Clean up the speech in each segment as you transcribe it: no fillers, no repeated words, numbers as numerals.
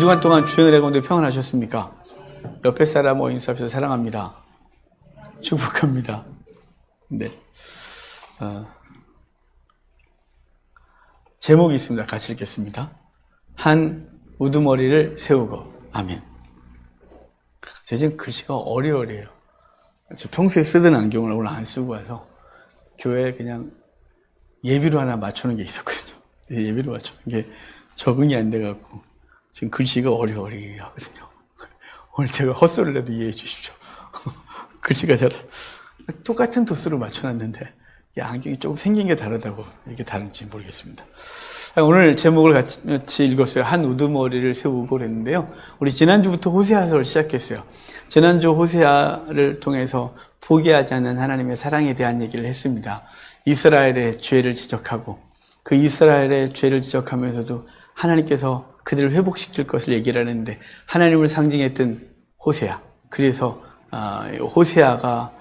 주간 동안 주의 은혜 가운데 평안하셨습니까? 옆에 사람 인사합시다. 사랑합니다. 축복합니다. 네. 제목이 있습니다. 같이 읽겠습니다. 한 우두머리를 세우고. 아멘. 제가 지금 글씨가 어리어리해요. 저 평소에 쓰던 안경을 오늘 안 쓰고 와서 교회에 그냥 예비로 하나 맞추는 게 있었거든요. 예비로 맞추는 게 적응이 안 돼갖고 지금 글씨가 어리어리하거든요. 오늘 제가 헛소리를 해도 이해해 주십시오. 글씨가 잘 똑같은 도수로 맞춰놨는데 안경이 조금 생긴 게 다르다고 이게 다른지 모르겠습니다. 오늘 제목을 같이 읽었어요. 한 우두머리를 세우고 그랬는데요. 우리 지난주부터 호세아서를 시작했어요. 지난주 호세아를 통해서 포기하지 않는 하나님의 사랑에 대한 얘기를 했습니다. 이스라엘의 죄를 지적하고 그 이스라엘의 죄를 지적하면서도 하나님께서 그들을 회복시킬 것을 얘기를 하는데 하나님을 상징했던 호세아. 그래서 호세아가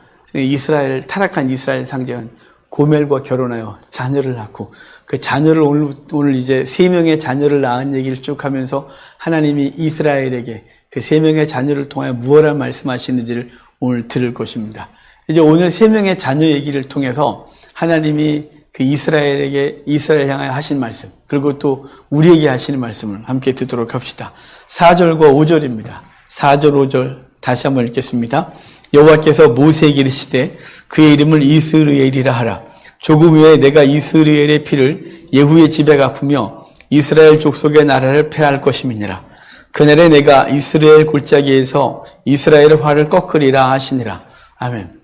타락한 이스라엘 상징은 고멜과 결혼하여 자녀를 낳고 그 자녀를 오늘 이제 3명의 자녀를 낳은 얘기를 쭉 하면서 하나님이 이스라엘에게 그 3명의 자녀를 통하여 무엇을 말씀하시는지를 오늘 들을 것입니다. 이제 오늘 3명의 자녀 얘기를 통해서 하나님이 그 이스라엘 향하여 하신 말씀, 그리고 또 우리에게 하시는 말씀을 함께 듣도록 합시다. 4절과 5절입니다. 4절, 5절 다시 한번 읽겠습니다. 여호와께서 모세에게 이르시되 그의 이름을 이스르엘이라 하라. 조금 후에 내가 이스라엘의 피를 예후의 집에 갚으며 이스라엘 족속의 나라를 패할 것임이니라. 그날에 내가 이스라엘 골짜기에서 이스라엘의 활을 꺾으리라 하시니라. 아멘.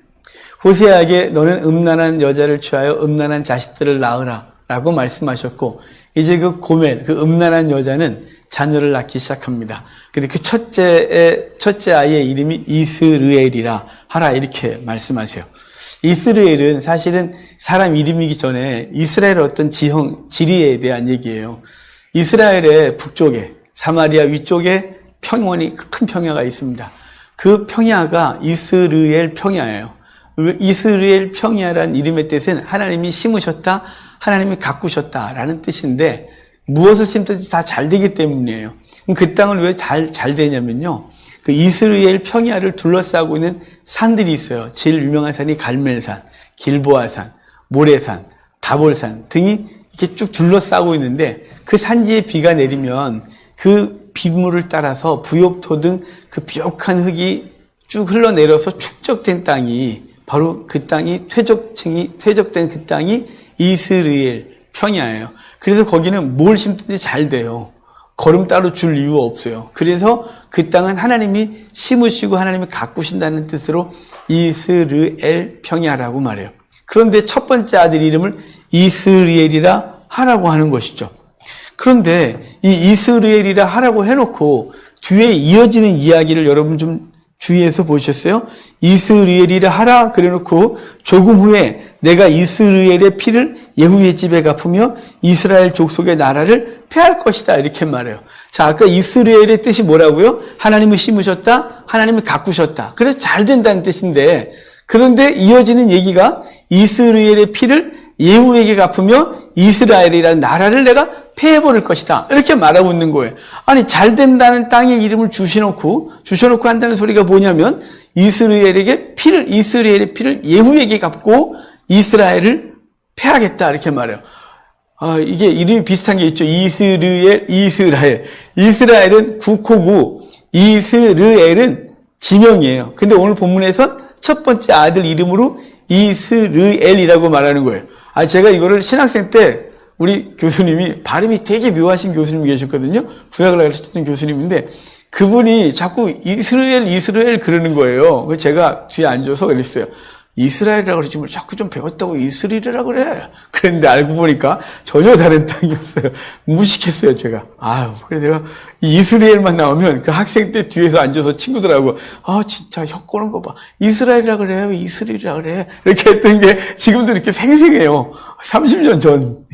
호세아에게 너는 음란한 여자를 취하여 음란한 자식들을 낳으라 라고 말씀하셨고, 이제 그 고멜, 그 음란한 여자는 자녀를 낳기 시작합니다. 근데 그 첫째 아이의 이름이 이스르엘이라 하라 이렇게 말씀하세요. 이스르엘은 사실은 사람 이름이기 전에 이스라엘 어떤 지리에 대한 얘기예요. 이스라엘의 북쪽에 사마리아 위쪽에 큰 평야가 있습니다. 그 평야가 이스르엘 평야예요. 이스라엘 평야라는 이름의 뜻은 하나님이 심으셨다, 하나님이 가꾸셨다라는 뜻인데 무엇을 심든지 다 잘 되기 때문이에요. 그 땅을 왜 잘 되냐면요. 그 이스라엘 평야를 둘러싸고 있는 산들이 있어요. 제일 유명한 산이 갈멜산, 길보아산, 모래산, 다볼산 등이 이렇게 쭉 둘러싸고 있는데 그 산지에 비가 내리면 그 빗물을 따라서 부엽토 등 그 비옥한 흙이 쭉 흘러내려서 축적된 땅이 바로 그 땅이 퇴적된 그 땅이 이스라엘 평야예요. 그래서 거기는 뭘 심든지 잘 돼요. 거름 따로 줄 이유가 없어요. 그래서 그 땅은 하나님이 심으시고 하나님이 가꾸신다는 뜻으로 이스라엘 평야라고 말해요. 그런데 첫 번째 아들 이름을 이스라엘이라 하라고 하는 것이죠. 그런데 이 이스라엘이라 하라고 해놓고 뒤에 이어지는 이야기를 여러분 좀 주의해서 보셨어요? 이스라엘이라 하라 그래놓고 조금 후에 내가 이스라엘의 피를 예후의 집에 갚으며 이스라엘 족속의 나라를 패할 것이다 이렇게 말해요. 자, 아까 이스라엘의 뜻이 뭐라고요? 하나님을 심으셨다, 하나님을 가꾸셨다. 그래서 잘 된다는 뜻인데, 그런데 이어지는 얘기가 이스라엘의 피를 예후에게 갚으며 이스라엘이라는 나라를 내가 패해버릴 것이다 이렇게 말하고 있는 거예요. 아니 잘 된다는 땅의 이름을 주셔놓고 한다는 소리가 뭐냐면 이스라엘의 피를 예후에게 갚고 이스라엘을 패하겠다 이렇게 말해요. 이게 이름이 비슷한 게 있죠. 이스라엘은 국호고 이스라엘은 지명이에요. 근데 오늘 본문에서 첫 번째 아들 이름으로 이스라엘이라고 말하는 거예요. 제가 이거를 신학생 때 우리 교수님이 발음이 되게 묘하신 교수님이 계셨거든요. 구약을 가르쳤던 교수님인데 그분이 자꾸 이스라엘 그러는 거예요. 그래서 제가 뒤에 앉아서 그랬어요. 이스라엘이라고 그러지 뭘 자꾸 좀 배웠다고 이스라엘이라고 그래. 그랬는데 알고 보니까 전혀 다른 땅이었어요. 무식했어요, 제가. 그래서 내가 이스라엘만 나오면 그 학생 때 뒤에서 앉아서 친구들하고 진짜 혀 꼬는 거 봐. 이스라엘이라고 그래요. 이스라엘이라고 그래. 이렇게 했던 게 지금도 이렇게 생생해요. 30년 전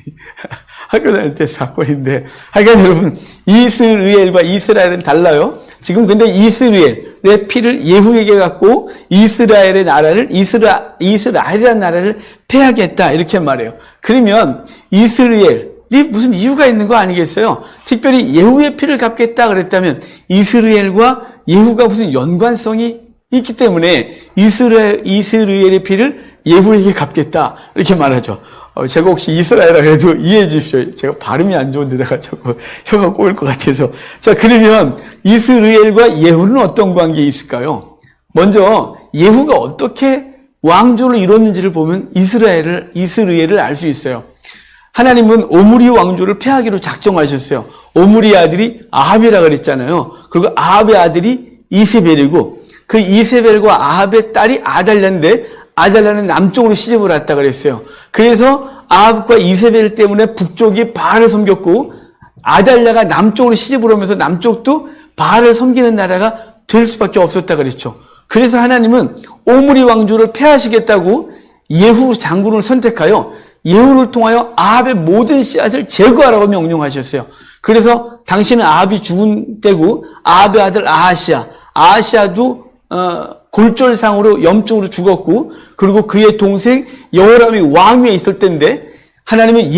학교 다닐 때 사건인데. 하여간 여러분, 이스라엘과 이스라엘은 달라요. 지금 근데 이스라엘의 피를 예후에게 갖고 이스라엘의 나라를 이스라엘이라는 나라를 패하겠다 이렇게 말해요. 그러면 이스라엘 무슨 이유가 있는 거 아니겠어요? 특별히 예후의 피를 갚겠다 그랬다면 이스라엘과 예후가 무슨 연관성이 있기 때문에 이스라엘의 피를 예후에게 갚겠다 이렇게 말하죠. 제가 혹시 이스라엘이라 그래도 이해해 주십시오. 제가 발음이 안 좋은데다가 자꾸 혀가 꼬일 것 같아서. 자, 그러면 이스라엘과 예후는 어떤 관계에 있을까요? 먼저 예후가 어떻게 왕조를 이뤘는지를 보면 이스라엘을 알 수 있어요. 하나님은 오므리 왕조를 폐하기로 작정하셨어요. 오므리 아들이 아합이라 그랬잖아요. 그리고 아합의 아들이 이세벨이고 그 이세벨과 아합의 딸이 아달랴인데 아달랴는 남쪽으로 시집을 왔다 그랬어요. 그래서 아합과 이세벨 때문에 북쪽이 바알을 섬겼고 아달랴가 남쪽으로 시집을 오면서 남쪽도 바알을 섬기는 나라가 될 수밖에 없었다 그랬죠. 그래서 하나님은 오므리 왕조를 폐하시겠다고 예후 장군을 선택하여 예후를 통하여 아합의 모든 씨앗을 제거하라고 명령하셨어요. 그래서 당신은 아합이 죽은 때고 아합의 아들 아하시아도 골절상으로 염증으로 죽었고 그리고 그의 동생 여호람이 왕위에 있을 때인데 하나님이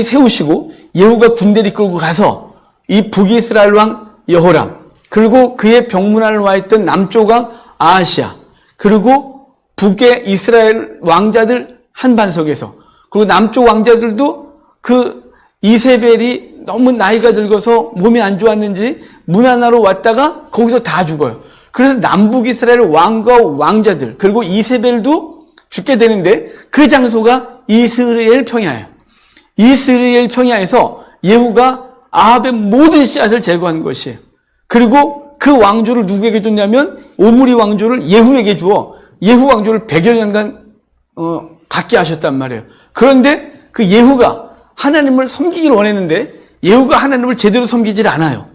세우시고 예후가 군대를 이끌고 가서 이 북이스라엘 왕 여호람 그리고 그의 병문안을 와 있던 남쪽 왕 아하시아 그리고 북의 이스라엘 왕자들 한반석에서 그리고 남쪽 왕자들도 그 이세벨이 너무 나이가 들어서 몸이 안 좋았는지 문 하나로 왔다가 거기서 다 죽어요. 그래서 남북 이스라엘 왕과 왕자들 그리고 이세벨도 죽게 되는데 그 장소가 이스라엘 평야예요. 이스라엘 평야에서 예후가 아합의 모든 씨앗을 제거한 것이에요. 그리고 그 왕조를 누구에게 줬냐면 오므리 왕조를 예후에게 주어 예후 왕조를 100여 년간 갖게 하셨단 말이에요. 그런데 그 예후가 하나님을 섬기기를 원했는데 예후가 하나님을 제대로 섬기질 않아요.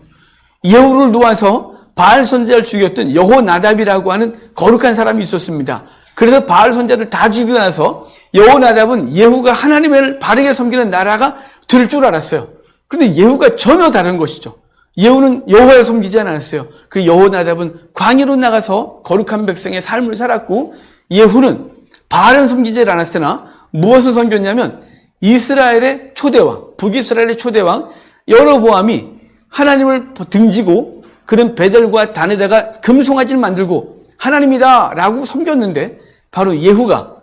예후를 놓아서 바알 선지자를 죽였던 여호나답이라고 하는 거룩한 사람이 있었습니다. 그래서 바알 선지자들 다 죽이고 나서 여호나답은 예후가 하나님을 바르게 섬기는 나라가 될 줄 알았어요. 그런데 예후가 전혀 다른 것이죠. 예후는 여호와를 섬기지 않았어요. 그리고 여호나답은 광야로 나가서 거룩한 백성의 삶을 살았고 예후는 바알은 섬기지 않았으나 무엇을 섬겼냐면 이스라엘의 초대왕, 북이스라엘의 초대왕 여로보암이 하나님을 등지고 그는 베델과 단에다가 금송아지를 만들고 하나님이다 라고 섬겼는데 바로 예후가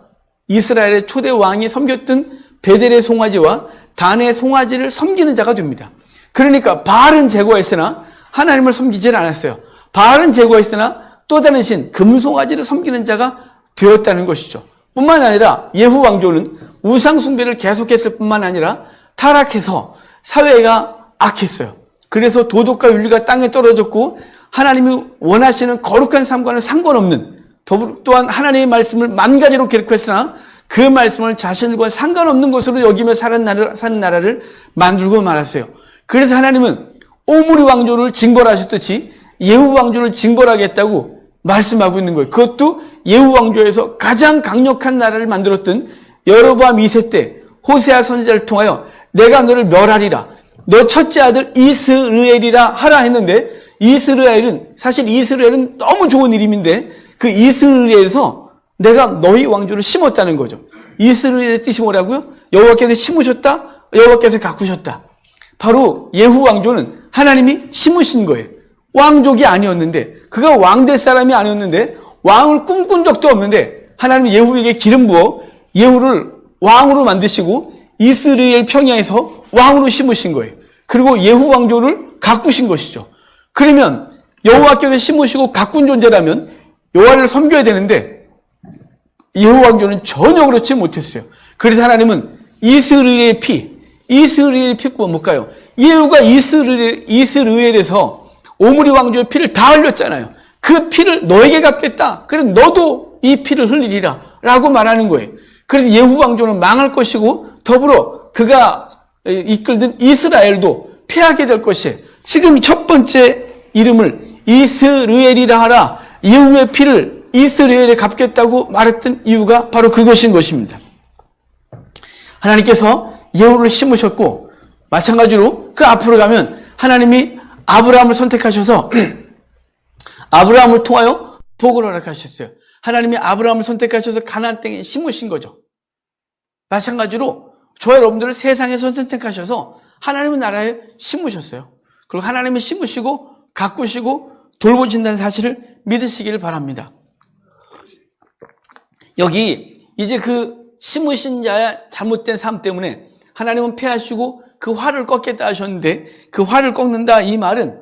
이스라엘의 초대왕이 섬겼던 베델의 송아지와 단의 송아지를 섬기는 자가 됩니다. 그러니까 바알은 제거했으나 하나님을 섬기지 않았어요. 바알은 제거했으나 또 다른 신 금송아지를 섬기는 자가 되었다는 것이죠. 뿐만 아니라 예후 왕조는 우상 숭배를 계속했을 뿐만 아니라 타락해서 사회가 악했어요. 그래서 도덕과 윤리가 땅에 떨어졌고 하나님이 원하시는 거룩한 삶과는 상관없는 또한 하나님의 말씀을 만 가지로 기록했으나 그 말씀을 자신과 상관없는 것으로 여기며 사는 나라를 만들고 말았어요. 그래서 하나님은 오므리 왕조를 징벌하셨듯이 예후 왕조를 징벌하겠다고 말씀하고 있는 거예요. 그것도 예후 왕조에서 가장 강력한 나라를 만들었던 여로보암 2세 때 호세아 선지자를 통하여 내가 너를 멸하리라. 너 첫째 아들 이스라엘이라 하라 했는데 사실 이스라엘은 너무 좋은 이름인데 그 이스라엘에서 내가 너희 왕조를 심었다는 거죠. 이스라엘의 뜻이 뭐라고요? 여호와께서 심으셨다, 여호와께서 가꾸셨다. 바로 예후 왕조는 하나님이 심으신 거예요. 왕족이 아니었는데 그가 왕 될 사람이 아니었는데 왕을 꿈꾼 적도 없는데 하나님이 예후에게 기름 부어 예후를 왕으로 만드시고 이스라엘 평야에서 왕으로 심으신 거예요. 그리고 예후 왕조를 가꾸신 것이죠. 그러면 여호와께서 심으시고 가꾼 존재라면 여호와를 섬겨야 되는데 예후 왕조는 전혀 그렇지 못했어요. 그래서 하나님은 이스라엘의 피가 뭘까요? 예후가 이스라엘에서 오므리 왕조의 피를 다 흘렸잖아요. 그 피를 너에게 갚겠다. 그래서 너도 이 피를 흘리리라 라고 말하는 거예요. 그래서 예후 왕조는 망할 것이고 더불어 그가 이끌던 이스라엘도 패하게 될 것이에요. 지금 첫 번째 이름을 이스라엘이라 하라. 예후의 피를 이스라엘에 갚겠다고 말했던 이유가 바로 그것인 것입니다. 하나님께서 예후를 심으셨고 마찬가지로 그 앞으로 가면 하나님이 아브라함을 선택하셔서 아브라함을 통하여 복을 허락하셨어요. 하나님이 아브라함을 선택하셔서 가나안 땅에 심으신 거죠. 마찬가지로 저와 여러분들을 세상에서 선택하셔서 하나님의 나라에 심으셨어요. 그리고 하나님이 심으시고 가꾸시고 돌보신다는 사실을 믿으시기를 바랍니다. 여기 이제 그 심으신 자의 잘못된 삶 때문에 하나님은 패하시고 그 활을 꺾겠다 하셨는데, 그 활을 꺾는다 이 말은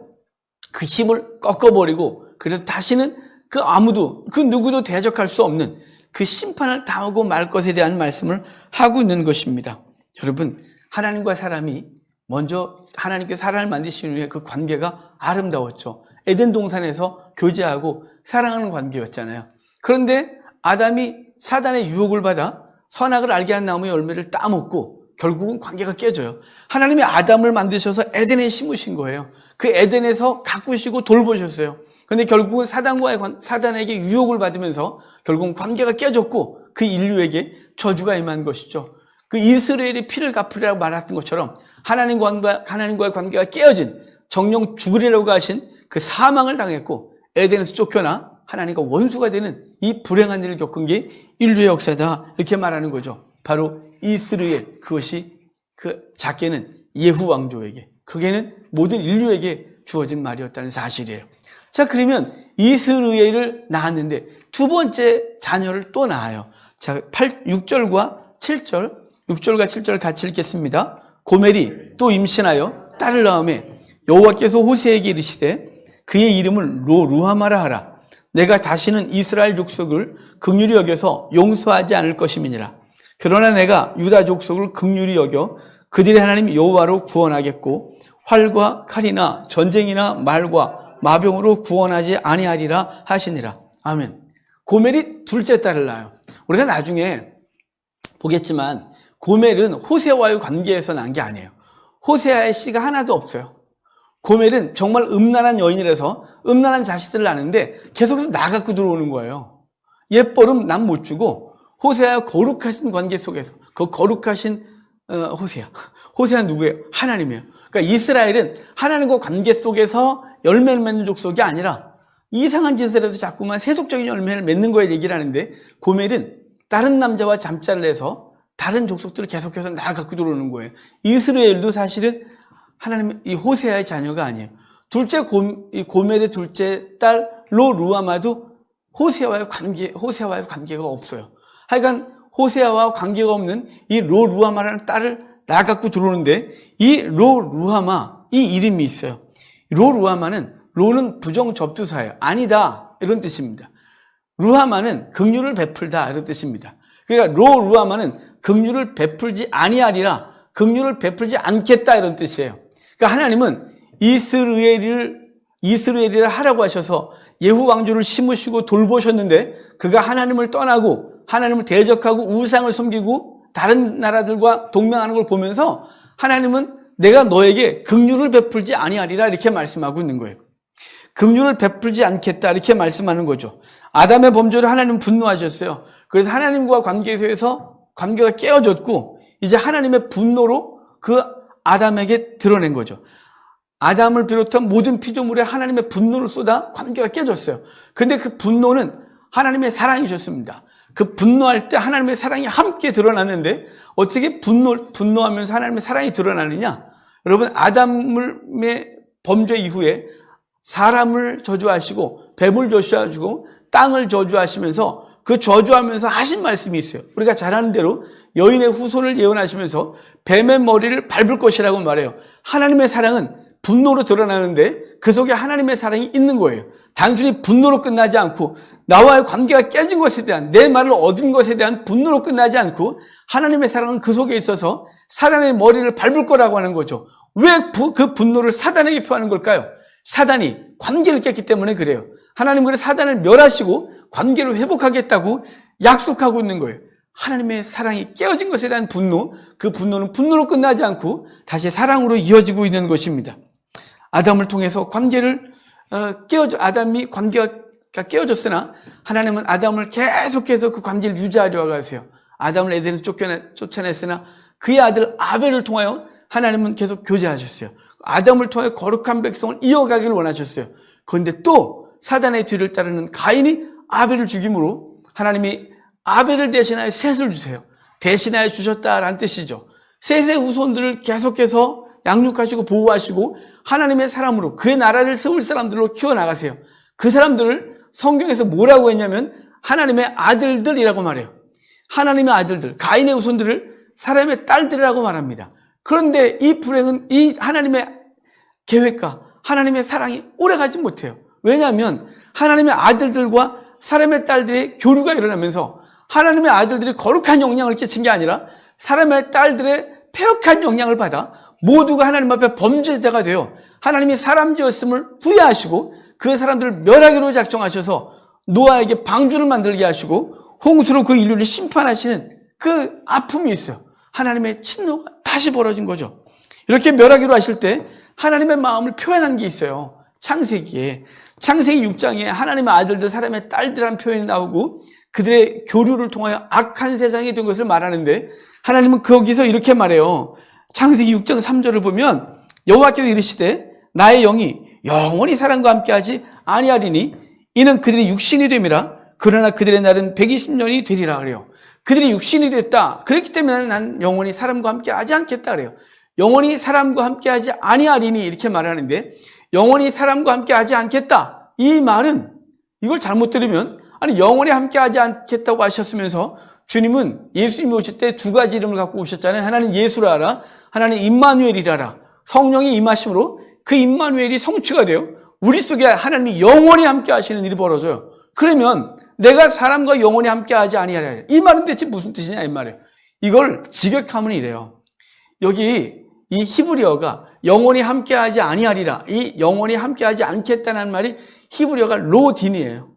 그 힘을 꺾어버리고 그래서 다시는 그 아무도 그 누구도 대적할 수 없는 그 심판을 당하고 말 것에 대한 말씀을 하고 있는 것입니다. 여러분, 하나님과 사람이 먼저 하나님께 사람을 만드신 후에 그 관계가 아름다웠죠. 에덴 동산에서 교제하고 사랑하는 관계였잖아요. 그런데 아담이 사단의 유혹을 받아 선악을 알게 한 나무의 열매를 따먹고 결국은 관계가 깨져요. 하나님이 아담을 만드셔서 에덴에 심으신 거예요. 그 에덴에서 가꾸시고 돌보셨어요. 그런데 결국은 사단에게 유혹을 받으면서 결국은 관계가 깨졌고 그 인류에게 저주가 임한 것이죠. 그 이스라엘이 피를 갚으리라고 말했던 것처럼 하나님과의 관계가 깨어진, 정령 죽으리라고 하신 그 사망을 당했고 에덴에서 쫓겨나 하나님과 원수가 되는 이 불행한 일을 겪은 게 인류의 역사다, 이렇게 말하는 거죠. 바로 이스라엘, 그것이 그 작게는 예후 왕조에게, 크게는 모든 인류에게 주어진 말이었다는 사실이에요. 자, 그러면 이스라엘을 낳았는데 두 번째 자녀를 또 낳아요. 자, 6절과 7절 같이 읽겠습니다. 고멜이 또 임신하여 딸을 낳으매 여호와께서 호세에게 이르시되 그의 이름을 로루하마라 하라. 내가 다시는 이스라엘 족속을 긍휼히 여겨서 용서하지 않을 것임이니라. 그러나 내가 유다 족속을 긍휼히 여겨 그들의 하나님 여호와로 구원하겠고 활과 칼이나 전쟁이나 말과 마병으로 구원하지 아니하리라 하시니라. 아멘. 고멜이 둘째 딸을 낳아요. 우리가 나중에 보겠지만 고멜은 호세와의 관계에서 난 게 아니에요. 호세아의 씨가 하나도 없어요. 고멜은 정말 음란한 여인이라서 음란한 자식들을 낳는데 계속해서 나 갖고 들어오는 거예요. 옛버름 남 못 주고 호세아와 거룩하신 관계 속에서, 그 거룩하신 호세아 누구예요? 하나님이에요. 그러니까 이스라엘은 하나님과 관계 속에서 열매를 맺는 족속이 아니라 이상한 짓을 해도 자꾸만 세속적인 열매를 맺는 거에 얘기를 하는데, 고멜은 다른 남자와 잠자를 해서 다른 족속들을 계속해서 나 갖고 들어오는 거예요. 이스라엘도 사실은 하나님, 이 호세아의 자녀가 아니에요. 고멜의 둘째 딸 로루아마도 호세아와의 관계가 없어요. 하여간 호세아와 관계가 없는 이 로루아마라는 딸을 나 갖고 들어오는데, 이 로루아마, 이 이름이 있어요. 로루아마는, 로는 부정접두사예요. 아니다, 이런 뜻입니다. 루하마는 긍휼을 베풀다, 이런 뜻입니다. 그러니까 로루아마는 긍휼을 베풀지 아니하리라, 긍휼을 베풀지 않겠다, 이런 뜻이에요. 그러니까 하나님은 이스라엘이라 하라고 하셔서 예후 왕조를 심으시고 돌보셨는데, 그가 하나님을 떠나고 하나님을 대적하고 우상을 섬기고 다른 나라들과 동맹하는 걸 보면서 하나님은 내가 너에게 긍휼을 베풀지 아니하리라, 이렇게 말씀하고 있는 거예요. 긍휼을 베풀지 않겠다, 이렇게 말씀하는 거죠. 아담의 범죄로 하나님은 분노하셨어요. 그래서 하나님과 관계에서 관계가 깨어졌고 이제 하나님의 분노로 그 아담에게 드러낸 거죠. 아담을 비롯한 모든 피조물에 하나님의 분노를 쏟아 관계가 깨졌어요. 그런데 그 분노는 하나님의 사랑이셨습니다. 그 분노할 때 하나님의 사랑이 함께 드러났는데, 어떻게 분노하면서 하나님의 사랑이 드러나느냐? 여러분, 아담의 범죄 이후에 사람을 저주하시고 뱀을 저주하시고 땅을 저주하시면서 그 저주하면서 하신 말씀이 있어요. 우리가 잘 아는 대로 여인의 후손을 예언하시면서 뱀의 머리를 밟을 것이라고 말해요. 하나님의 사랑은 분노로 드러나는데 그 속에 하나님의 사랑이 있는 거예요. 단순히 분노로 끝나지 않고, 나와의 관계가 깨진 것에 대한, 내 말을 얻은 것에 대한 분노로 끝나지 않고, 하나님의 사랑은 그 속에 있어서 사단의 머리를 밟을 거라고 하는 거죠. 왜 그 분노를 사단에게 표하는 걸까요? 사단이 관계를 깼기 때문에 그래요. 하나님은 그래서 사단을 멸하시고 관계를 회복하겠다고 약속하고 있는 거예요. 하나님의 사랑이 깨어진 것에 대한 분노, 그 분노는 분노로 끝나지 않고 다시 사랑으로 이어지고 있는 것입니다. 아담을 통해서 아담이 관계가 깨어졌으나 하나님은 아담을 계속해서 그 관계를 유지하려 하세요. 아담을 에덴에서 쫓아냈으나 그의 아들 아벨을 통하여 하나님은 계속 교제하셨어요. 아담을 통해 거룩한 백성을 이어가기를 원하셨어요. 그런데 또 사단의 뒤를 따르는 가인이 아벨을 죽임으로 하나님이 아벨을 대신하여 셋을 주세요. 대신하여 주셨다라는 뜻이죠. 셋의 후손들을 계속해서 양육하시고 보호하시고 하나님의 사람으로 그의 나라를 세울 사람들로 키워나가세요. 그 사람들을 성경에서 뭐라고 했냐면 하나님의 아들들이라고 말해요. 하나님의 아들들, 가인의 후손들을 사람의 딸들이라고 말합니다. 그런데 이 불행은 이 하나님의 계획과 하나님의 사랑이 오래가지 못해요. 왜냐하면 하나님의 아들들과 사람의 딸들의 교류가 일어나면서 하나님의 아들들이 거룩한 영향을 끼친 게 아니라 사람의 딸들의 폐역한 영향을 받아 모두가 하나님 앞에 범죄자가 되어 하나님이 사람 지었음을 후회하시고 그 사람들을 멸하기로 작정하셔서 노아에게 방주를 만들게 하시고 홍수로 그 인류를 심판하시는 그 아픔이 있어요. 하나님의 진노가 다시 벌어진 거죠. 이렇게 멸하기로 하실 때 하나님의 마음을 표현한 게 있어요. 창세기 6장에 하나님의 아들들, 사람의 딸들이라는 표현이 나오고 그들의 교류를 통하여 악한 세상이 된 것을 말하는데 하나님은 거기서 이렇게 말해요. 창세기 6장 3절을 보면 여호와께서 이르시되 나의 영이 영원히 사람과 함께하지 아니하리니 이는 그들이 육신이 됨이라. 그러나 그들의 날은 120년이 되리라 그래요. 그들이 육신이 됐다. 그렇기 때문에 난 영원히 사람과 함께하지 않겠다 그래요. 영원히 사람과 함께하지 아니하리니 이렇게 말하는데 영원히 사람과 함께하지 않겠다. 이 말은 이걸 잘못 들으면 아니 영원히 함께하지 않겠다고 하셨으면서 주님은 예수님이 오실 때 두 가지 이름을 갖고 오셨잖아요. 하나는 예수라라, 하나는 임마누엘이라라. 성령이 임하심으로 그 임마누엘이 성취가 돼요. 우리 속에 하나님이 영원히 함께 하시는 일이 벌어져요. 그러면 내가 사람과 영원히 함께 하지 아니하리라. 이 말은 대체 무슨 뜻이냐 이 말이에요. 이걸 직역하면 이래요. 여기 이 히브리어가 영원히 함께 하지 아니하리라. 이 영원히 함께 하지 않겠다는 말이 히브리어가 로딘이에요.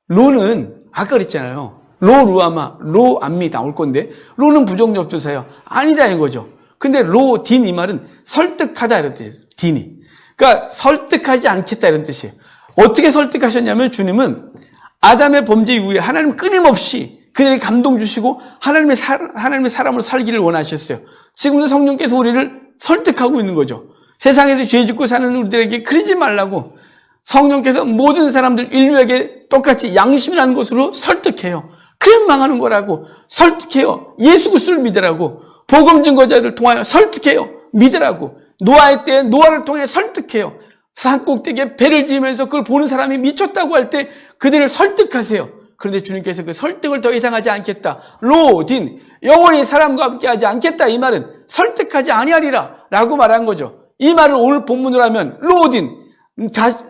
로는 아까 그랬잖아요. 로 루아마, 로 암미 나올 건데 로는 부정접두사예요. 아니다 이거죠. 근데 로딘 이 말은 설득하다 이런 뜻이에요. 딘이. 그러니까 설득하지 않겠다 이런 뜻이에요. 어떻게 설득하셨냐면 주님은 아담의 범죄 이후에 하나님은 끊임없이 그들에게 감동 주시고 하나님의 사람으로 살기를 원하셨어요. 지금도 성령께서 우리를 설득하고 있는 거죠. 세상에서 죄 짓고 사는 우리들에게 그러지 말라고 성령께서 모든 사람들 인류에게 똑같이 양심이라는 것으로 설득해요. 그럼 망하는 거라고 설득해요. 예수 그리스도를 믿으라고 복음 증거자들 통하여 설득해요. 믿으라고 노아의 때에 노아를 통해 설득해요. 산 꼭대기에 배를 지으면서 그걸 보는 사람이 미쳤다고 할 때 그들을 설득하세요. 그런데 주님께서 그 설득을 더 이상 하지 않겠다. 로딘 영원히 사람과 함께 하지 않겠다. 이 말은 설득하지 아니하리라 라고 말한 거죠. 이 말을 오늘 본문으로 하면 로딘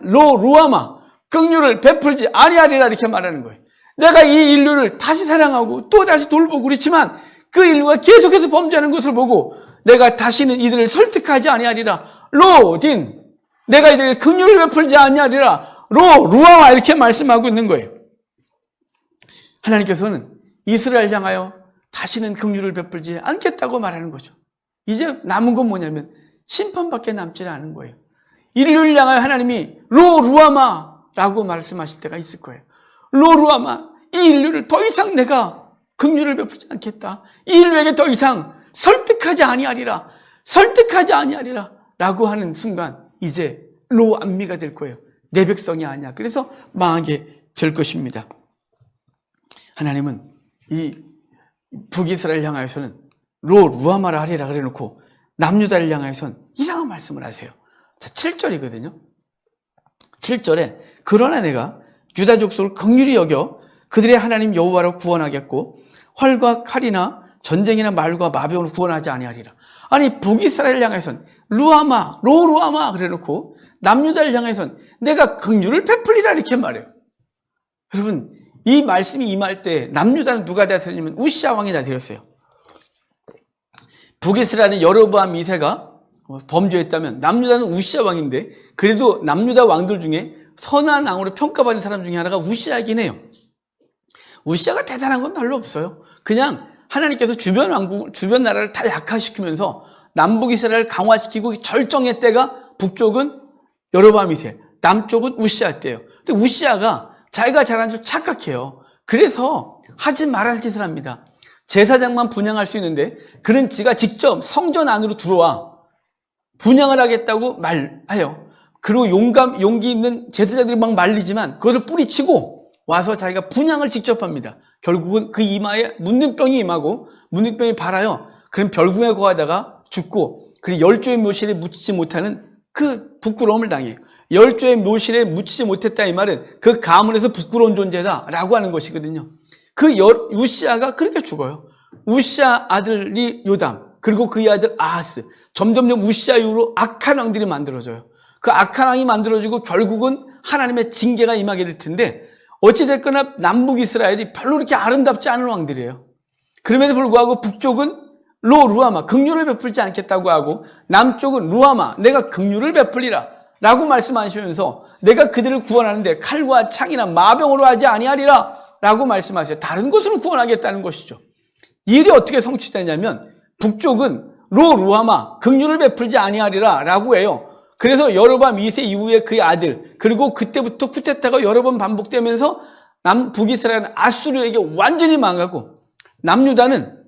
루아마 긍휼을 베풀지 아니하리라 이렇게 말하는 거예요. 내가 이 인류를 다시 사랑하고 또 다시 돌보고 그렇지만 그 인류가 계속해서 범죄하는 것을 보고 내가 다시는 이들을 설득하지 아니하리라. 로딘 내가 이들에게 긍휼을 베풀지 아니하리라. 루아마 이렇게 말씀하고 있는 거예요. 하나님께서는 이스라엘 향하여 다시는 긍휼을 베풀지 않겠다고 말하는 거죠. 이제 남은 건 뭐냐면 심판밖에 남지 않은 거예요. 인류를 향하여 하나님이 루아마라고 말씀하실 때가 있을 거예요. 루아마 이 인류를 더 이상 내가 긍휼을 베풀지 않겠다. 이 인류에게 더 이상 설득하지 아니하리라 라고 하는 순간 이제 로암미가 될 거예요. 내 백성이 아니야. 그래서 망하게 될 것입니다. 하나님은 이 북이스라엘 향하여서는 루아마라 하리라 그래놓고 남유다를 향하여서는 이상한 말씀을 하세요. 자, 7절이거든요. 7절에 그러나 내가 유다 족속을 긍휼히 여겨 그들의 하나님 여호와로 구원하겠고 활과 칼이나 전쟁이나 말과 마병으로 구원하지 아니하리라. 아니 북이스라엘 향해선 루아마 그래놓고 남유다를 향해선 내가 긍휼을 베풀리라 이렇게 말해요. 여러분 이 말씀이 임할 때 남유다는 누가 다스렸냐면 우시아 왕이 다스렸어요. 북이스라엘은 여로보암 2세가 범죄했다면 남유다는 우시아 왕인데 그래도 남유다 왕들 중에 선한 왕으로 평가받는 사람 중에 하나가 우시아이긴 해요. 우시아가 대단한 건 별로 없어요. 그냥 하나님께서 주변 나라를 다 약화시키면서 남북 이스라엘을 강화시키고 절정의 때가 북쪽은 여로보암 2세, 남쪽은 우시아 때예요. 근데 우시아가 자기가 잘한 줄 착각해요. 그래서 하지 말아야 할 짓을 합니다. 제사장만 분향할 수 있는데 그는 지가 직접 성전 안으로 들어와 분향을 하겠다고 말해요. 그리고 용기 있는 제사장들이 막 말리지만 그것을 뿌리치고 와서 자기가 분향을 직접 합니다. 결국은 그 이마에 문둥병이 임하고 문둥병이 발하여 그런 별궁에 거하다가 죽고, 그리고 열조의 묘실에 묻히지 못하는 그 부끄러움을 당해요. 열조의 묘실에 묻히지 못했다 이 말은 그 가문에서 부끄러운 존재다라고 하는 것이거든요. 우시아가 그렇게 죽어요. 우시아 아들이 요담, 그리고 그의 아들 아하스. 점점점 우시아 이후로 악한 왕들이 만들어져요. 그 악한 왕이 만들어지고 결국은 하나님의 징계가 임하게 될 텐데, 어찌됐거나 남북 이스라엘이 별로 그렇게 아름답지 않은 왕들이에요. 그럼에도 불구하고 북쪽은 루아마, 긍휼을 베풀지 않겠다고 하고, 남쪽은 루아마, 내가 긍휼을 베풀리라 라고 말씀하시면서 내가 그들을 구원하는데 칼과 창이나 마병으로 하지 아니하리라 라고 말씀하세요. 다른 것으로 구원하겠다는 것이죠. 이 일이 어떻게 성취되냐면, 북쪽은 루아마, 긍휼을 베풀지 아니하리라 라고 해요. 그래서 여로보암 2세 이후에 그의 아들, 그리고 그때부터 쿠데타가 여러 번 반복되면서 북이스라엘은 아수르에게 완전히 망하고, 남유다는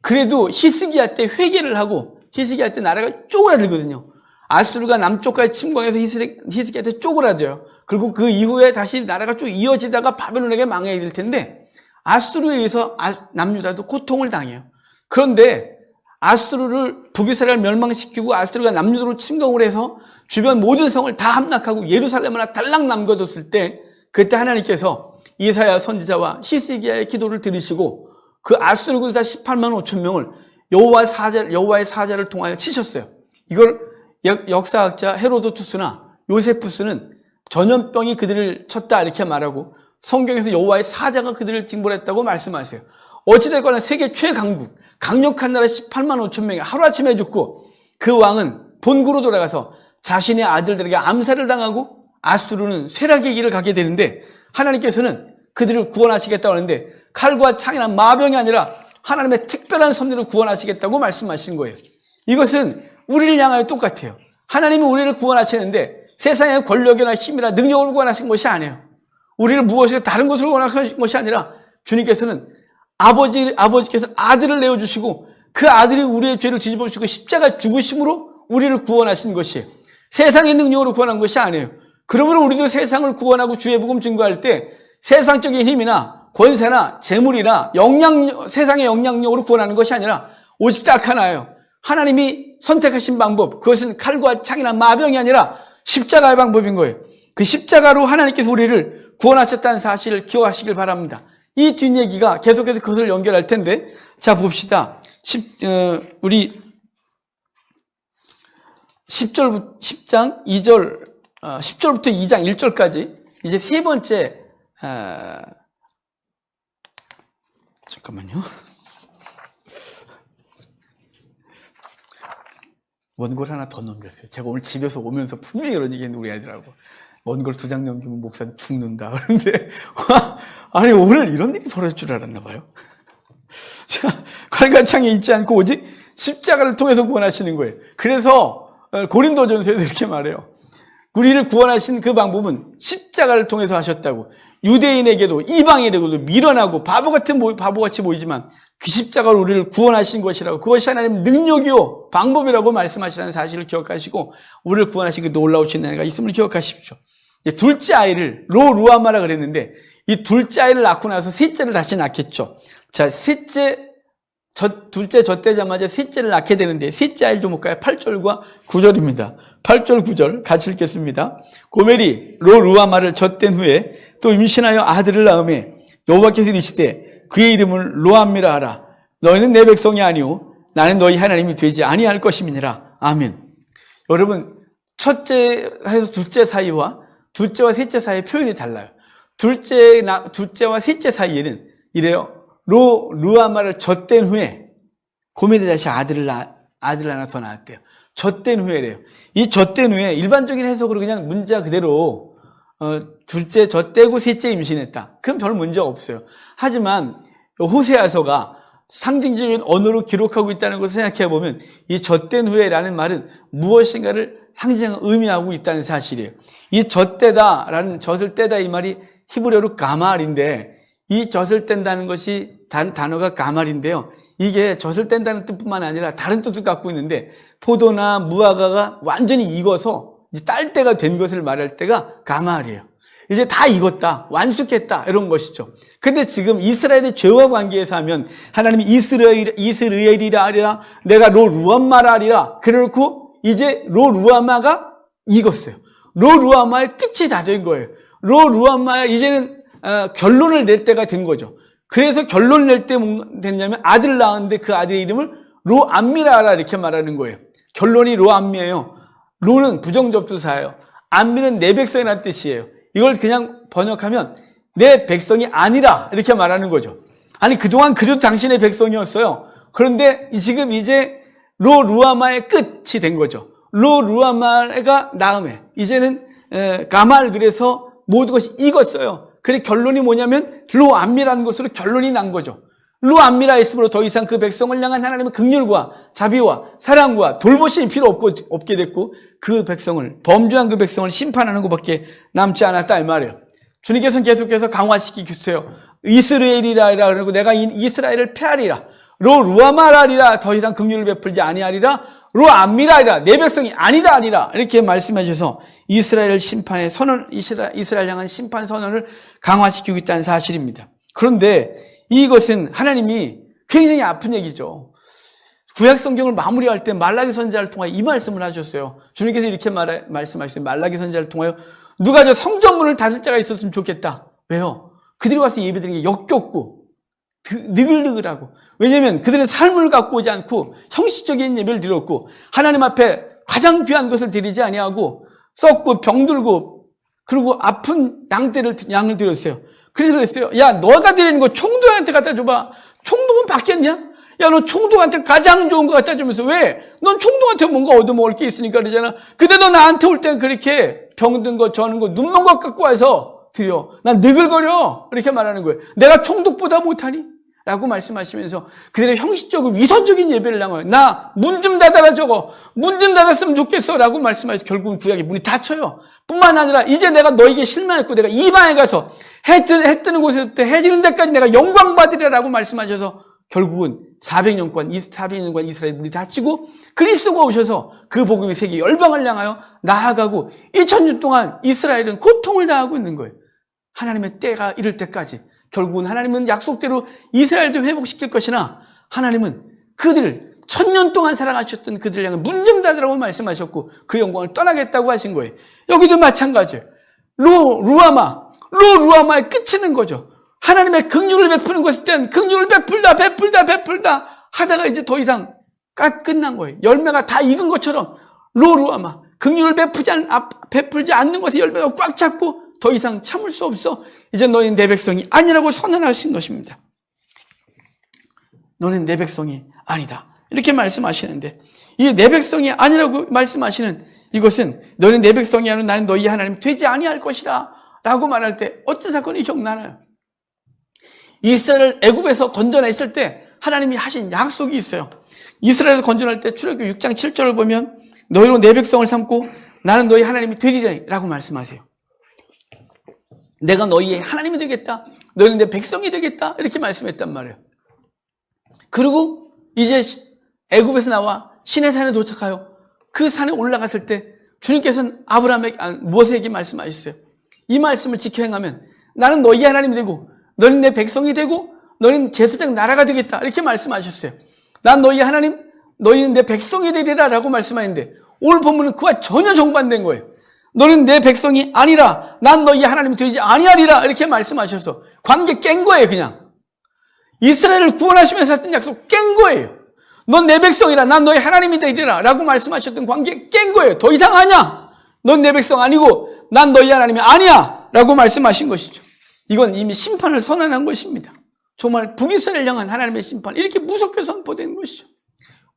그래도 히스기야 때 회개를 하고, 히스기야 때 나라가 쪼그라들거든요. 아수르가 남쪽까지 침공해서 히스기야 때 쪼그라져요. 그리고 그 이후에 다시 나라가 쭉 이어지다가 바벨론에게 망하게 될 텐데, 아수르에 의해서 남유다도 고통을 당해요. 그런데 아수르를 북이스라엘 멸망시키고 아수르가 남유다로 침공을 해서 주변 모든 성을 다 함락하고 예루살렘 하나 달랑 남겨뒀을 때, 그때 하나님께서 이사야 선지자와 히스기야의 기도를 들으시고 그 아수르 군사 18만 5천 명을 여호와의 사자를 통하여 치셨어요. 이걸 역사학자 헤로도투스나 요세푸스는 전염병이 그들을 쳤다 이렇게 말하고, 성경에서 여호와의 사자가 그들을 징벌했다고 말씀하세요. 어찌됐거나 세계 최강국, 강력한 나라 18만 5천 명이 하루아침에 죽고, 그 왕은 본국으로 돌아가서 자신의 아들들에게 암살을 당하고 아수르는 쇠락의 길을 가게 되는데, 하나님께서는 그들을 구원하시겠다고 하는데 칼과 창이나 마병이 아니라 하나님의 특별한 섭리로 구원하시겠다고 말씀하신 거예요. 이것은 우리를 향하여 똑같아요. 하나님이 우리를 구원하시는데 세상의 권력이나 힘이나 능력으로 구원하신 것이 아니에요. 우리를 무엇이나 다른 것으로 구원하신 것이 아니라 주님께서는 아버지께서 아들을 내어주시고 그 아들이 우리의 죄를 뒤집어주시고 십자가 죽으심으로 우리를 구원하신 것이에요. 세상의 능력으로 구원한 것이 아니에요. 그러므로 우리도 세상을 구원하고 주의 복음 증거할 때 세상적인 힘이나 권세나 재물이나 세상의 영향력으로 구원하는 것이 아니라 오직 딱 하나예요. 하나님이 선택하신 방법, 그것은 칼과 창이나 마병이 아니라 십자가의 방법인 거예요. 그 십자가로 하나님께서 우리를 구원하셨다는 사실을 기억하시길 바랍니다. 이 뒷얘기가 계속해서 그것을 연결할 텐데, 자 봅시다. 우리 10장 2절, 10절부터 2장 1절까지 이제 세 번째, 잠깐만요. 원고를 하나 더 넘겼어요. 제가 오늘 집에서 오면서 분명히 이런 얘기 했는데 우리 아이들하고, 원고를 2장 넘기면 목사는 죽는다. 그런데 아니 오늘 이런 일이 벌어질 줄 알았나 봐요. 자, 칼과 창이 있지 않고 오직 십자가를 통해서 구원하시는 거예요. 그래서 고린도전서에서 이렇게 말해요. 우리를 구원하신 그 방법은 십자가를 통해서 하셨다고. 유대인에게도 이방인에게도 미련하고 바보같이 보이지만 그 십자가로 우리를 구원하신 것이라고, 그것이 하나님의 능력이요 방법이라고 말씀하시라는 사실을 기억하시고, 우리를 구원하신 그 놀라우신 은혜가 있음을 기억하십시오. 둘째 아이를 루아마라 그랬는데, 이 둘째 아이를 낳고 나서 셋째를 다시 낳겠죠. 자, 둘째 젖되자마자 셋째를 낳게 되는데, 셋째 아이를 좀 볼까요? 8절과 9절입니다. 8절 9절 같이 읽겠습니다. 고멜이 루아마를 젖된 후에 또 임신하여 아들을 낳음에 여호와께서 이르시되 그의 이름을 루암미라 하라. 너희는 내 백성이 아니오 나는 너희 하나님이 되지 아니할 것임이니라. 아멘. 여러분, 첫째에서 둘째 사이와 둘째와 셋째 사이의 표현이 달라요. 둘째와 셋째 사이에는 이래요. 루아마를 젖된 후에 고멜이 다시 아들을 하나 더 낳았대요. 젖된 후에래요. 이 젖된 후에 일반적인 해석으로 그냥 문자 그대로 둘째 젖대고 셋째 임신했다. 그건 별 문제가 없어요. 하지만 호세아서가 상징적인 언어로 기록하고 있다는 것을 생각해 보면 이 젖된 후에라는 말은 무엇인가를 상징하고 의미하고 있다는 사실이에요. 이 젖대다라는 젖을 떼다 이 말이 히브리어로 가말인데, 이 젖을 뗀다는 것이 단어가 가말인데요. 이게 젖을 뗀다는 뜻뿐만 아니라 다른 뜻도 갖고 있는데, 포도나 무화과가 완전히 익어서 딸 때가 된 것을 말할 때가 가말이에요. 이제 다 익었다, 완숙했다, 이런 것이죠. 근데 지금 이스라엘의 죄와 관계에서 하면 하나님이 이스라엘이라 하리라, 내가 로 루암마라 하리라. 그래놓고 이제 로 루암마가 익었어요. 로 루암마의 끝이 다 된 거예요. 로 루암마야 이제는 결론을 낼 때가 된 거죠. 그래서 결론을 낼 때 뭐 됐냐면 아들을 낳았는데 그 아들의 이름을 로암미라라 이렇게 말하는 거예요. 결론이 로암미예요. 로는 부정접두사예요. 암미는 내 백성이라는 뜻이에요. 이걸 그냥 번역하면 내 백성이 아니라 이렇게 말하는 거죠. 아니 그동안 그래도 당신의 백성이었어요. 그런데 지금 이제 로 루아마의 끝이 된 거죠. 로 루아마가 나음에 이제는 가말, 그래서 모든 것이 익었어요. 그래 결론이 뭐냐면 로암미라는 것으로 결론이 난 거죠. 로암미라 했으므로 더 이상 그 백성을 향한 하나님의 긍휼과 자비와 사랑과 돌보심이 필요 없게 됐고 그 백성을, 범죄한 그 백성을 심판하는 것밖에 남지 않았다 이 말이에요. 주님께서는 계속해서 강화시키겠어요. 이스라엘이라 그러고 내가 이스라엘을 패하리라. 로 루아마라리라, 더 이상 긍휼을 베풀지 아니하리라. 로 암미라리라, 내 백성이 아니다 하리라. 이렇게 말씀해 주셔서 이스라엘 심판의 선언, 이스라엘 향한 심판 선언을 강화시키고 있다는 사실입니다. 그런데 이것은 하나님이 굉장히 아픈 얘기죠. 구약 성경을 마무리할 때 말라기 선지자를 통하여 이 말씀을 하셨어요. 주님께서 이렇게 말씀하셨어요. 말라기 선지자를 통하여 누가 저 성전문을 닫을 자가 있었으면 좋겠다. 왜요? 그들이 와서 예배드리는 게 역겹고 느글느글하고, 왜냐하면 그들은 삶을 갖고 오지 않고 형식적인 예배를 드렸고 하나님 앞에 가장 귀한 것을 드리지 아니하고 썩고 병들고 그리고 아픈 양을 드렸어요. 그래서 그랬어요. 야, 너가 드리는 거 총독한테 갖다 줘봐. 총독은 받겠냐? 야, 너 총독한테 가장 좋은 거 갖다 주면서 왜? 넌 총독한테 뭔가 얻어먹을 게 있으니까 그러잖아. 근데 너 나한테 올 땐 그렇게 병든 거, 저는 거, 눈먼 것 갖고 와서 드려. 난 느글거려. 이렇게 말하는 거예요. 내가 총독보다 못하니? 라고 말씀하시면서 그들의 형식적이고 위선적인 예배를 향하여 나 문 좀 닫아라 저거. 문 좀 닫았으면 좋겠어. 라고 말씀하셔서 결국은 구약의 문이 닫혀요. 뿐만 아니라 이제 내가 너에게 실망했고 내가 이방에 가서 해 뜨는 곳에서부터 해 지는 데까지 내가 영광 받으리라 라고 말씀하셔서 결국은 400년간 이스라엘 문이 닫히고 그리스도가 오셔서 그 복음이 세계 열방을 향하여 나아가고 2000년 동안 이스라엘은 고통을 당하고 있는 거예요. 하나님의 때가 이를 때까지 결국은 하나님은 약속대로 이스라엘도 회복시킬 것이나 하나님은 그들을 1000년 동안 사랑하셨던 그들을 향해 문 좀 닫으라고 말씀하셨고 그 영광을 떠나겠다고 하신 거예요. 여기도 마찬가지예요. 루아마의 끝이 는 거죠. 하나님의 긍휼을 베푸는 것일 땐 긍휼을 베풀다 하다가 이제 더 이상 끝난 거예요. 열매가 다 익은 것처럼 루아마, 긍휼을 베풀지 않는 것에 열매가 꽉 찼고 더 이상 참을 수 없어. 이제 너희는 내 백성이 아니라고 선언하신 것입니다. 너는 내 백성이 아니다. 이렇게 말씀하시는데 이 내 백성이 아니라고 말씀하시는 이것은 너는 내 백성이 아니라 나는 너희 하나님 되지 아니할 것이라 라고 말할 때 어떤 사건이 기억나나요? 이스라엘을 애굽에서 건져냈을 때 하나님이 하신 약속이 있어요. 이스라엘에서 건져낼 때 출애굽기 6장 7절을 보면 너희로 내 백성을 삼고 나는 너희 하나님이 되리라 라고 말씀하세요. 내가 너희의 하나님이 되겠다. 너희는 내 백성이 되겠다. 이렇게 말씀했단 말이에요. 그리고 이제 애굽에서 나와 시내산에 도착하여 그 산에 올라갔을 때 주님께서는 모세에게 말씀하셨어요. 이 말씀을 지켜 행하면 나는 너희의 하나님이 되고 너는 내 백성이 되고 너는 제사장 나라가 되겠다. 이렇게 말씀하셨어요. 난 너희의 하나님, 너희는 내 백성이 되리라 라고 말씀하는데 오늘 본문은 그와 전혀 정반대인 거예요. 너는 내 백성이 아니라 난 너희 하나님이 되지 아니하리라 이렇게 말씀하셔서 관계 깬 거예요. 그냥 이스라엘을 구원하시면서 했던 약속 깬 거예요. 넌 내 백성이라 난 너희 하나님이 되리라 라고 말씀하셨던 관계 깬 거예요. 더 이상 아니야. 넌 내 백성 아니고 난 너희 하나님이 아니야 라고 말씀하신 것이죠. 이건 이미 심판을 선언한 것입니다. 정말 북이스라엘 향한 하나님의 심판, 이렇게 무섭게 선포된 것이죠.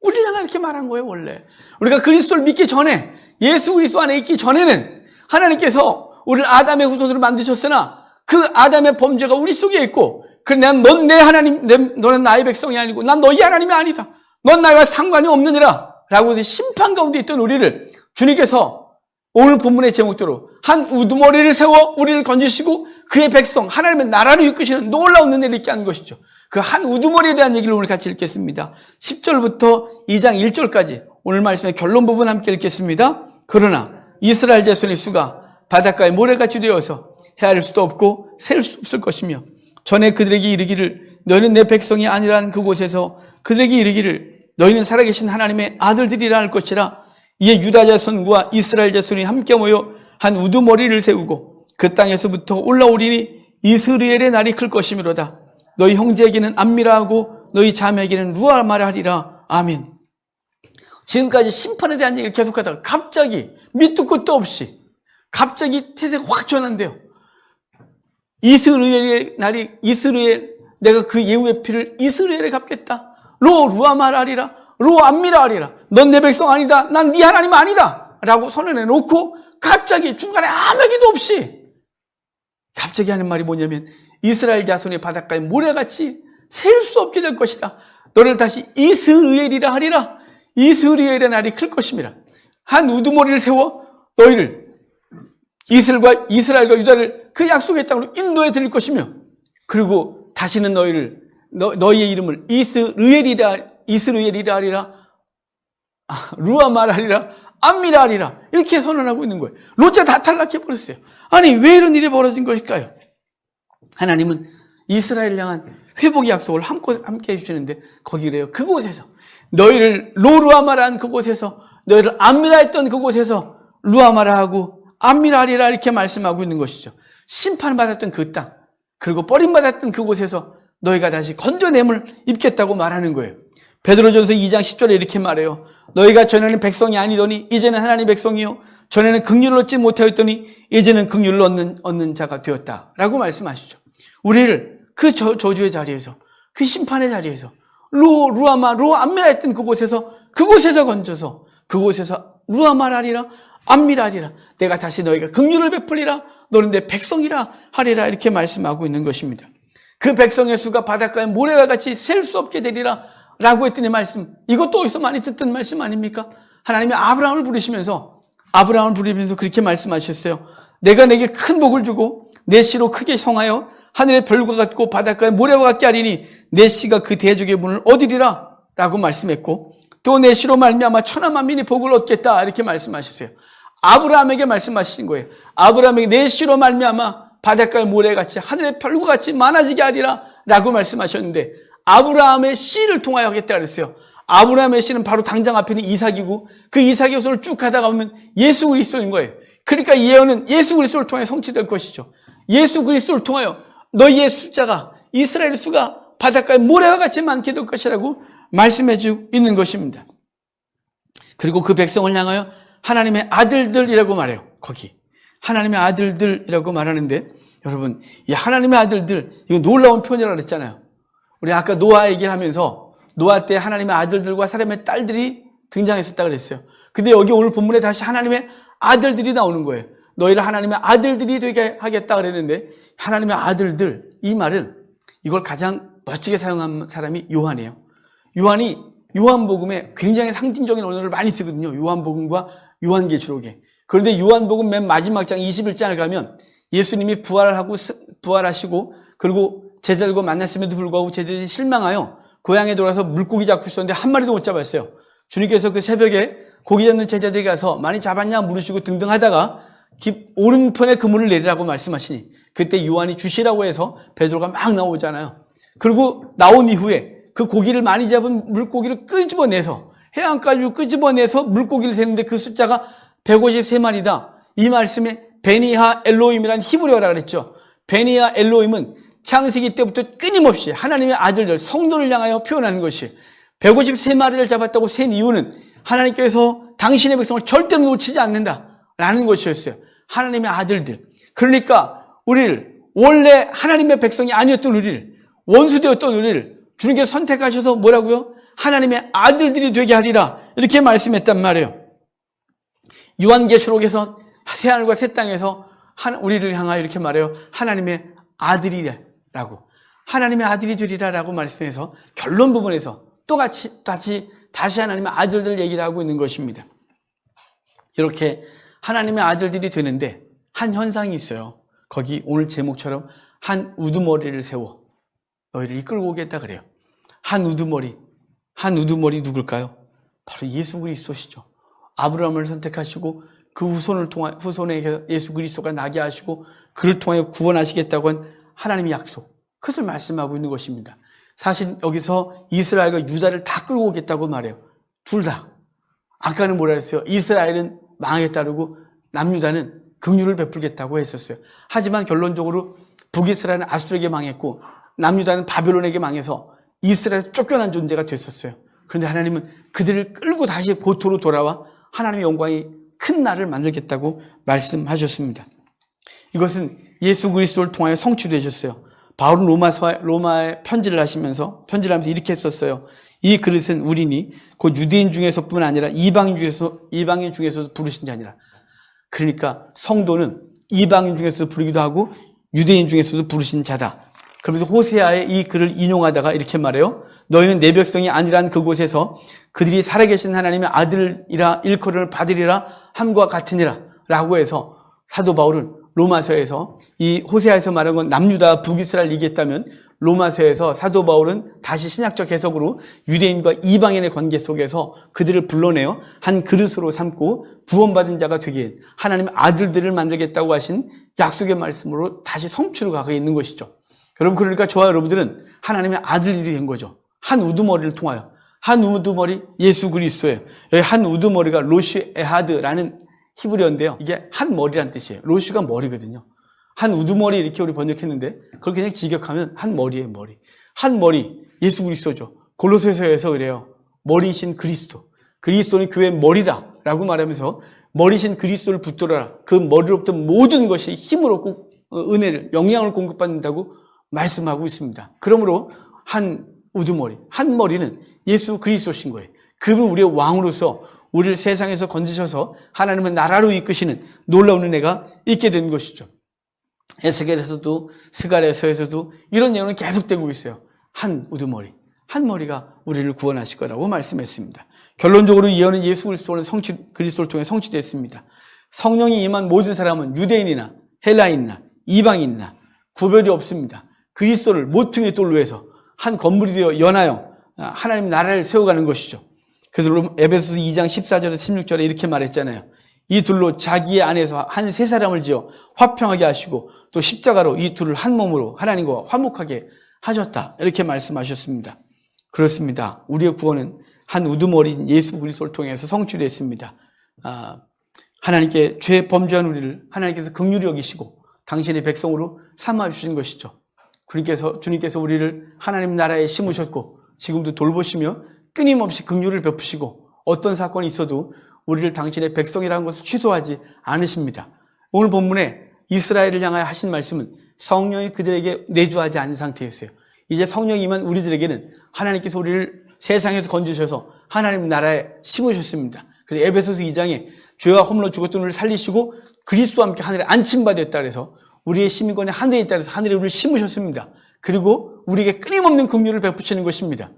우리를 향해 이렇게 말한 거예요. 원래 우리가 그리스도를 믿기 전에, 예수 그리스도 안에 있기 전에는 하나님께서 우리를 아담의 후손으로 만드셨으나 그 아담의 범죄가 우리 속에 있고, 그래 넌 내 하나님, 너는 나의 백성이 아니고 난 너희 하나님이 아니다. 넌 나와 상관이 없느니라 라고 심판 가운데 있던 우리를 주님께서 오늘 본문의 제목대로 한 우두머리를 세워 우리를 건지시고 그의 백성 하나님의 나라를 이끄시는 놀라운 은혜를 있게 한 것이죠. 그 한 우두머리에 대한 얘기를 오늘 같이 읽겠습니다. 10절부터 2장 1절까지 오늘 말씀의 결론 부분 함께 읽겠습니다. 그러나 이스라엘 자손의 수가 바닷가에 모래같이 되어서 헤아릴 수도 없고 셀 수 없을 것이며 전에 그들에게 이르기를 너희는 내 백성이 아니란 그곳에서 그들에게 이르기를 너희는 살아계신 하나님의 아들들이라 할 것이라. 이에 유다 자손과 이스라엘 자손이 함께 모여 한 우두머리를 세우고 그 땅에서부터 올라오리니 이스라엘의 날이 클 것이미로다. 너희 형제에게는 암미라 하고 너희 자매에게는 루아마라 하리라. 아멘. 지금까지 심판에 대한 얘기를 계속하다가 갑자기 밑도 끝도 없이 갑자기 태세가 확 전환돼요. 이스라엘의 날이 내가 그 예후의 피를 이스라엘에 갚겠다. 루아마라 하리라. 암미라 하리라. 넌 내 백성 아니다. 난 네 하나님 아니다. 라고 선언해 놓고 갑자기 중간에 아무 얘기도 없이 갑자기 하는 말이 뭐냐면 이스라엘 자손이 바닷가에 모래같이 셀 수 없게 될 것이다. 너를 다시 이스라엘이라 하리라. 이스라엘의 날이 클 것입니다. 한 우두머리를 세워 너희를 이스라엘과 유다를 그 약속의 땅으로 인도해 드릴 것이며 그리고 다시는 너희의 이름을 이스라엘이라 하리라. 루아마라 하리라. 암미라 하리라. 이렇게 선언하고 있는 거예요. 롯자 다 탈락해 버렸어요. 아니 왜 이런 일이 벌어진 것일까요? 하나님은 이스라엘을 향한 회복의 약속을 함께 해주시는데 거기래요. 그곳에서 너희를 루아마라 한 그곳에서 너희를 암미라 했던 그곳에서 루아마라 하고 암미라 하리라 이렇게 말씀하고 있는 것이죠. 심판받았던 그 땅 그리고 버림받았던 그곳에서 너희가 다시 건져냄을 입겠다고 말하는 거예요. 베드로전서 2장 10절에 이렇게 말해요. 너희가 전에는 백성이 아니더니 이제는 하나님의 백성이요 전에는 긍휼을 얻지 못하였더니 이제는 긍휼을 얻는 자가 되었다라고 말씀하시죠. 우리를 그 저주의 자리에서 그 심판의 자리에서 루아미라 했던 그곳에서 건져서 그곳에서 루아마라 하리라 암미라 하리라. 내가 다시 너희가 긍휼을 베풀리라. 너는 내 백성이라 하리라 이렇게 말씀하고 있는 것입니다. 그 백성의 수가 바닷가에 모래와 같이 셀 수 없게 되리라 라고 했더니 말씀, 이것도 어디서 많이 듣던 말씀 아닙니까? 하나님이 아브라함을 부르시면서 그렇게 말씀하셨어요. 내가 내게 큰 복을 주고 내 씨로 크게 성하여 하늘의 별과 같고 바닷가의 모래와 같게 하리니 내 씨가 그 대적의 문을 얻으리라 라고 말씀했고 또 내 씨로 말미암아 천하 만민이 복을 얻겠다 이렇게 말씀하셨어요. 아브라함에게 말씀하신 거예요. 아브라함에게 내 씨로 말미암아 바닷가의 모래같이 하늘의 별과 같이 많아지게 하리라 라고 말씀하셨는데 아브라함의 씨를 통하여 하겠다 그랬어요. 아브라함의 씨는 바로 당장 앞에는 이삭이고 그 이삭의 후손을 쭉 가다가 보면 예수 그리스도인 거예요. 그러니까 이 예언은 예수 그리스도를 통해 성취될 것이죠. 예수 그리스도를 통하여 너희의 숫자가 이스라엘의 수가 바닷가의 모래와 같이 많게 될 것이라고 말씀해 주고 있는 것입니다. 그리고 그 백성을 향하여 하나님의 아들들이라고 말해요. 거기 하나님의 아들들이라고 말하는데 여러분 이 하나님의 아들들 이거 놀라운 표현이라고 그랬잖아요. 우리 아까 노아 얘기를 하면서 노아 때 하나님의 아들들과 사람의 딸들이 등장했었다고 그랬어요. 근데 여기 오늘 본문에 다시 하나님의 아들들이 나오는 거예요. 너희를 하나님의 아들들이 되게 하겠다 그랬는데 하나님의 아들들 이 말은 이걸 가장 멋지게 사용한 사람이 요한이에요. 요한이 요한복음에 굉장히 상징적인 언어를 많이 쓰거든요. 요한복음과 요한계시록에. 그런데 요한복음 맨 마지막 장 21장을 가면 예수님이 부활하시고 그리고 제자들과 만났음에도 불구하고 제자들이 실망하여 고향에 돌아서 물고기 잡고 있었는데 한 마리도 못 잡았어요. 주님께서 그 새벽에 고기 잡는 제자들이 가서 많이 잡았냐 물으시고 등등 하다가 오른편에 그물을 내리라고 말씀하시니 그때 요한이 주시라고 해서 베드로가 막 나오잖아요. 그리고 나온 이후에 그 고기를 많이 잡은 물고기를 끄집어내서 해안가지고 끄집어내서 물고기를 세는데 그 숫자가 153마리다. 이 말씀에 베니하 엘로힘이라는 히브리어라 그랬죠. 베니하 엘로힘은 창세기 때부터 끊임없이 하나님의 아들들 성도를 향하여 표현하는 것이 153마리를 잡았다고 센 이유는 하나님께서 당신의 백성을 절대로 놓치지 않는다라는 것이었어요. 하나님의 아들들. 그러니까 우리를 원래 하나님의 백성이 아니었던 우리를 원수되었던 우리를 주님께서 선택하셔서 뭐라고요? 하나님의 아들들이 되게 하리라 이렇게 말씀했단 말이에요. 요한계시록에서 새하늘과 새 땅에서 우리를 향하여 이렇게 말해요. 하나님의 아들이라고 하나님의 아들이 되리라라고 말씀해서 결론 부분에서 또 다시 하나님의 아들들 얘기를 하고 있는 것입니다. 이렇게 하나님의 아들들이 되는데 한 현상이 있어요. 거기 오늘 제목처럼 한 우두머리를 세워 너희를 이끌고 오겠다 그래요. 한 우두머리 누굴까요? 바로 예수 그리스도시죠. 아브라함을 선택하시고 그 후손에 예수 그리스도가 나게 하시고 그를 통하여 구원하시겠다고 한 하나님의 약속, 그것을 말씀하고 있는 것입니다. 사실 여기서 이스라엘과 유다를 다 끌고 오겠다고 말해요. 둘 다. 아까는 뭐라 했어요? 이스라엘은 망했다고 남유다는 긍휼을 베풀겠다고 했었어요. 하지만 결론적으로 북이스라엘은 아수르에게 망했고 남유다는 바벨론에게 망해서 이스라엘에서 쫓겨난 존재가 됐었어요. 그런데 하나님은 그들을 끌고 다시 고토로 돌아와 하나님의 영광이 큰 날을 만들겠다고 말씀하셨습니다. 이것은 예수 그리스도를 통하여 성취되셨어요. 바울은 로마에 편지를 하면서 이렇게 했었어요. 이 그릇은 우리니 곧 유대인 중에서뿐 아니라 이방인 중에서도 부르신 자 아니라. 그러니까 성도는 이방인 중에서도 부르기도 하고 유대인 중에서도 부르신 자다. 그러면서 호세아의 이 글을 인용하다가 이렇게 말해요. 너희는 내 백성이 아니란 그곳에서 그들이 살아계신 하나님의 아들이라 일컬음을 받으리라 함과 같으니라 라고 해서 사도 바울은 로마서에서 이 호세아에서 말한 건 남유다 북이스라엘 얘기했다면 로마서에서 사도 바울은 다시 신약적 해석으로 유대인과 이방인의 관계 속에서 그들을 불러내어 한 그릇으로 삼고 구원받은 자가 되기엔 하나님의 아들들을 만들겠다고 하신 약속의 말씀으로 다시 성취로 가고 있는 것이죠. 여러분, 그러니까 저와 여러분들은 하나님의 아들들이 된 거죠. 한 우두머리를 통하여. 한 우두머리 예수 그리스도예요. 여기 한 우두머리가 로시 에하드라는 히브리어인데요. 이게 한 머리란 뜻이에요. 로시가 머리거든요. 한 우두머리 이렇게 우리 번역했는데 그걸 그냥 직역하면 한 머리예요, 머리. 한 머리, 예수 그리스도죠. 골로새서에서 그래요. 머리이신 그리스도. 그리스도는 교회의 머리다라고 말하면서 머리신 그리스도를 붙들어라. 그 머리로부터 모든 것이 힘을 얻고 은혜를, 영향을 공급받는다고 말씀하고 있습니다. 그러므로 한 우두머리, 한 머리는 예수 그리스도신 거예요. 그분 우리의 왕으로서 우리를 세상에서 건지셔서 하나님의 나라로 이끄시는 놀라운 은혜가 있게 된 것이죠. 에스겔에서도 스가랴서에서도 이런 내용은 계속되고 있어요. 한 우두머리, 한 머리가 우리를 구원하실 거라고 말씀했습니다. 결론적으로 예언은 예수 그리스도를 통해 성취됐습니다. 성령이 임한 모든 사람은 유대인이나 헬라인이나 이방인이나 구별이 없습니다. 그리스도를 모퉁이 돌로 해서 한 건물이 되어 연하여 하나님 나라를 세워가는 것이죠. 그래서 에베소서 2장 14절에서 16절에 이렇게 말했잖아요. 이 둘로 자기의 안에서 한 세 사람을 지어 화평하게 하시고 또 십자가로 이 둘을 한 몸으로 하나님과 화목하게 하셨다. 이렇게 말씀하셨습니다. 그렇습니다. 우리의 구원은 한 우두머리인 예수 그리스도를 통해서 성취됐습니다. 하나님께 죄 범죄한 우리를 하나님께서 긍휼히 여기시고 당신의 백성으로 삼아주신 것이죠. 주님께서 우리를 하나님 나라에 심으셨고 지금도 돌보시며 끊임없이 긍휼을 베푸시고 어떤 사건이 있어도 우리를 당신의 백성이라는 것을 취소하지 않으십니다. 오늘 본문에 이스라엘을 향하여 하신 말씀은 성령이 그들에게 내주하지 않은 상태였어요. 이제 성령이 임한 우리들에게는 하나님께서 우리를 세상에서 건지셔서 하나님 나라에 심으셨습니다. 그래서 에베소서 2장에 죄와 허물로 죽었던 우리를 살리시고 그리스도와 함께 하늘에 안침받았다 그래서 우리의 시민권이 하늘에 있다 그래서 하늘에 우리를 심으셨습니다. 그리고 우리에게 끊임없는 긍휼을 베푸시는 것입니다.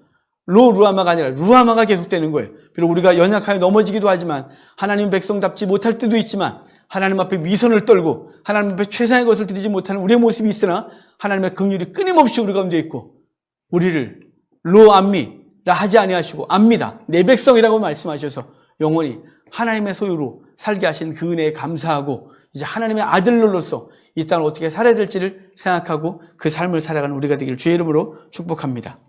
루아마가 아니라 루아마가 계속되는 거예요. 비록 우리가 연약하여 넘어지기도 하지만 하나님 백성답지 못할 때도 있지만 하나님 앞에 위선을 떨고 하나님 앞에 최상의 것을 드리지 못하는 우리의 모습이 있으나 하나님의 긍휼이 끊임없이 우리 가운데 있고 우리를 로암미라 하지 아니하시고 압니다. 내 백성이라고 말씀하셔서 영원히 하나님의 소유로 살게 하신 그 은혜에 감사하고 이제 하나님의 아들로서 이 땅을 어떻게 살아야 될지를 생각하고 그 삶을 살아가는 우리가 되기를 주의 이름으로 축복합니다.